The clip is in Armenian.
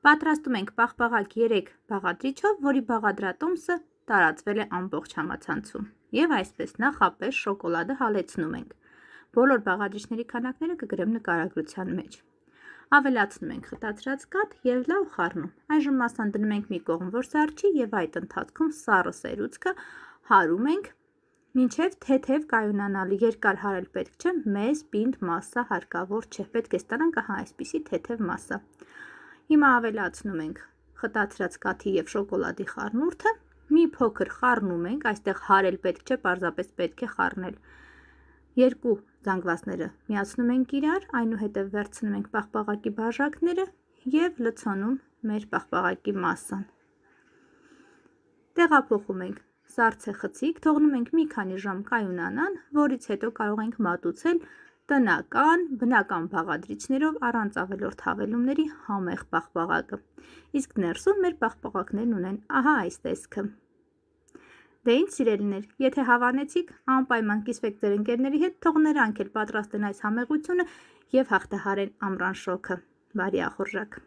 Պատրաստում ենք պաղպաղակ 3 բաղադրիչով, որի բաղադրատոմսը տարածվել է ամբողջ համացանցում։ Եվ այսպես նախապես շոկոլադը հալեցնում ենք։ Բոլոր բաղադրիչների քանակները կգրեմ նկարագրության մեջ։ Ավելացնում ենք խտացրած կաթ և լավ խառնում։ Այժմ մասան դնում ենք մի կողմ, որ սառչի, եւ այդ ընթացքում սառը սերուցքը հարում ենք, մինչև թեթև կայունանալու։ Երկար հարել պետք չէ, մեծ պինդ մասսա հարկավոր չէ, պետք է ստանանք ահա այսպիսի թեթև մասսա։ Հիմա ավելացնում ենք խտացրած կաթի և շոկոլադի խառնուրդը, մի փոքր խառնում ենք, այստեղ հարել պետք չէ, պարզապես պետք է խառնել։ Երկու զանգվածները միացնում ենք իրար, այնուհետև վերցնում ենք պաղպաղակի բաժակները և լցոնում մեր պաղպաղակի մասսան։ Տեղափոխում ենք սառցե խցիկ, թողնում ենք մի քանի ժամ կայունանան, որից հետո կարող ենք մատուցել տնական, բնական բաղադրիչներով առանց ավելորդ հավելումների համեղ պաղպաղակը։ Իսկ ներսում մեր պաղպաղակներն ունեն ահա այս տեսքը։ Դե ինչ սիրելիներ, եթե հավանեցիք, անպայման կիսվեք ձեր ընկերների հետ, թող նրանք էլ պատրաստեն այս համեղությունը և հաղթահարեն ամռան շոգը։ Բարի ախորժակ։